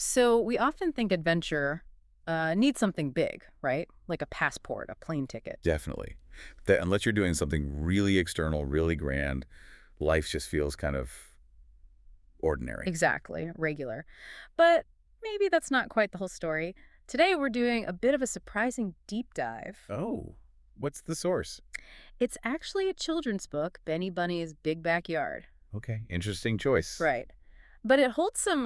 So we often think adventure needs something big, right? Like a passport, a plane ticket. Definitely. That unless you're doing something really external, really grand, life just feels kind of ordinary. Exactly, regular. But maybe that's not quite the whole story. Today we're doing a bit of a surprising deep dive. Oh, what's the source? It's actually a children's book, Benny Bunny's Big Backyard. Okay, interesting choice. Right. But it holds some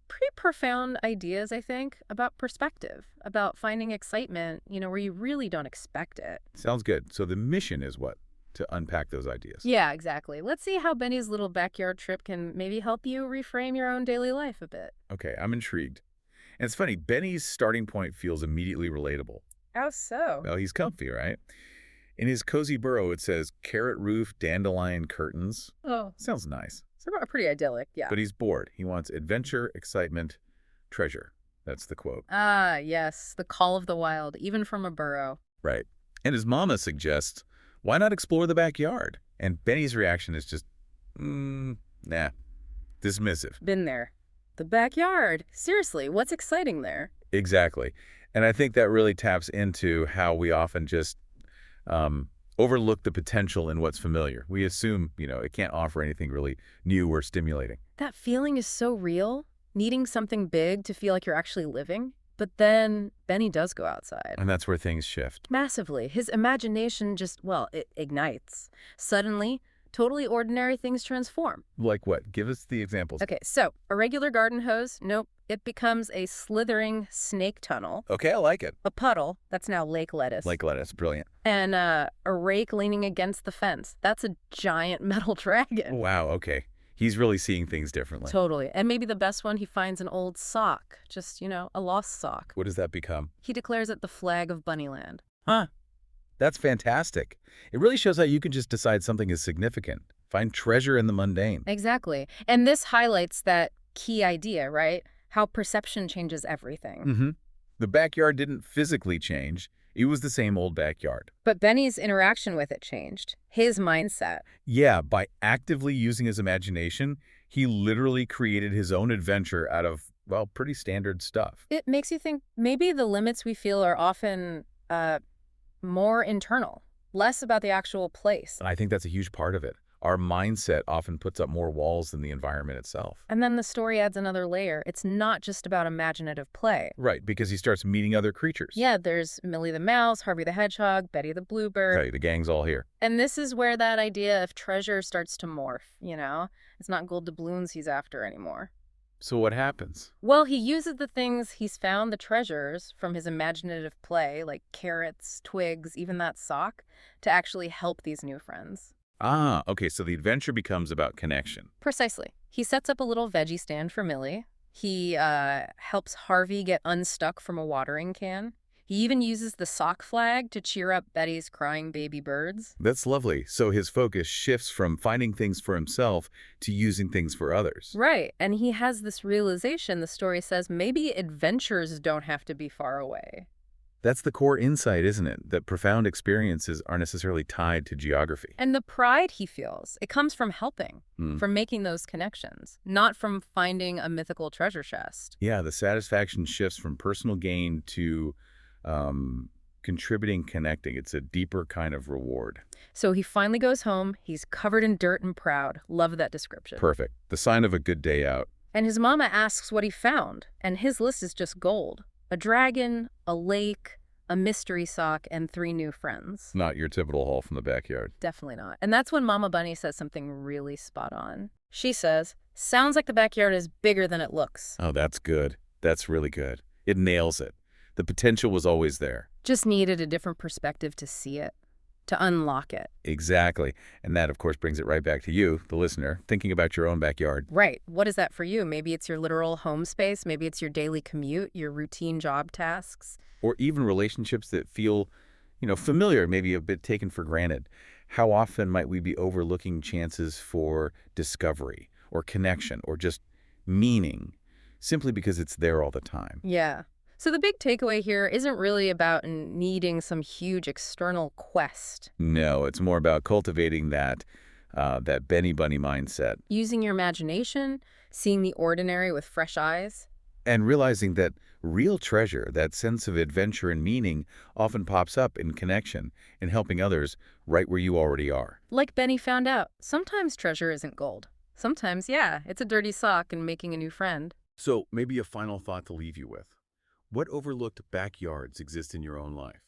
pretty profound ideas, I think, about perspective, about finding excitement, where you really don't expect it. Sounds good. So the mission is what? To unpack those ideas. Yeah, exactly. Let's see how Benny's little backyard trip can maybe help you reframe your own daily life a bit. Okay, I'm intrigued. And it's funny, Benny's starting point feels immediately relatable. How so? Well, he's comfy, right? In his cozy burrow, it says carrot roof, dandelion curtains. Oh, Sounds nice. so pretty idyllic, yeah. But he's bored. He wants adventure, excitement, treasure. That's the quote. Ah, yes, the call of the wild, even from a burrow. Right. And his mama suggests, why not explore the backyard? And Benny's reaction is just, nah, dismissive. Been there. The backyard. Seriously, what's exciting there? Exactly. And I think that really taps into how we often just overlook the potential in what's familiar. We assume, it can't offer anything really new or stimulating. That feeling is so real, needing something big to feel like you're actually living. But then Benny does go outside. And that's where things shift. Massively. His imagination just, well, it ignites. Suddenly, totally ordinary things transform. Like what? Give us the examples. Okay, so a regular garden hose, nope, it becomes a slithering snake tunnel. Okay, I like it. A puddle, that's now lake lettuce. Like lettuce, brilliant. And a rake leaning against the fence. That's a giant metal dragon. Wow, okay. He's really seeing things differently. Totally. And maybe the best one, he finds an old sock. Just, a lost sock. What does that become? He declares it the flag of Bunnyland. Huh. That's fantastic. It really shows how you can just decide something is significant. Find treasure in the mundane. Exactly. And this highlights that key idea, right? How perception changes everything. Mm-hmm. The backyard didn't physically change. It was the same old backyard. But Benny's interaction with it changed. His mindset. Yeah, by actively using his imagination, he literally created his own adventure out of, well, pretty standard stuff. It makes you think maybe the limits we feel are often more internal, less about the actual place. And I think that's a huge part of it. Our mindset often puts up more walls than the environment itself. And then the story adds another layer. It's not just about imaginative play. Right, because he starts meeting other creatures. Yeah, there's Millie the Mouse, Harvey the Hedgehog, Betty the Bluebird. Hey, the gang's all here. And this is where that idea of treasure starts to morph, It's not gold doubloons he's after anymore. So what happens? Well, he uses the things he's found, the treasures, from his imaginative play, like carrots, twigs, even that sock, to actually help these new friends. Ah, okay, so the adventure becomes about connection. Precisely. He sets up a little veggie stand for Millie. He helps Harvey get unstuck from a watering can. He even uses the sock flag to cheer up Betty's crying baby birds. That's lovely. So his focus shifts from finding things for himself to using things for others. Right, and he has this realization, the story says, maybe adventures don't have to be far away. That's the core insight, isn't it? That profound experiences aren't necessarily tied to geography. And the pride he feels, it comes from helping, from making those connections, not from finding a mythical treasure chest. Yeah, the satisfaction shifts from personal gain to contributing, connecting. It's a deeper kind of reward. So he finally goes home. He's covered in dirt and proud. Love that description. Perfect. The sign of a good day out. And his mama asks what he found, and his list is just gold. A dragon, a lake, a mystery sock, and 3 new friends. Not your typical haul from the backyard. Definitely not. And that's when Mama Bunny says something really spot on. She says, sounds like the backyard is bigger than it looks. Oh, that's good. That's really good. It nails it. The potential was always there. Just needed a different perspective to see it, to unlock it. Exactly. And that, of course, brings it right back to you, the listener, thinking about your own backyard. Right. What is that for you? Maybe it's your literal home space. Maybe it's your daily commute, your routine job tasks. Or even relationships that feel, familiar, maybe a bit taken for granted. How often might we be overlooking chances for discovery or connection or just meaning simply because it's there all the time? Yeah. So the big takeaway here isn't really about needing some huge external quest. No, it's more about cultivating that Benny Bunny mindset. Using your imagination, seeing the ordinary with fresh eyes. And realizing that real treasure, that sense of adventure and meaning, often pops up in connection and helping others right where you already are. Like Benny found out, sometimes treasure isn't gold. Sometimes, yeah, it's a dirty sock and making a new friend. So maybe a final thought to leave you with. What overlooked backyards exist in your own life?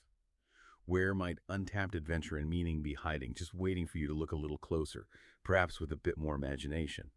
Where might untapped adventure and meaning be hiding, just waiting for you to look a little closer, perhaps with a bit more imagination?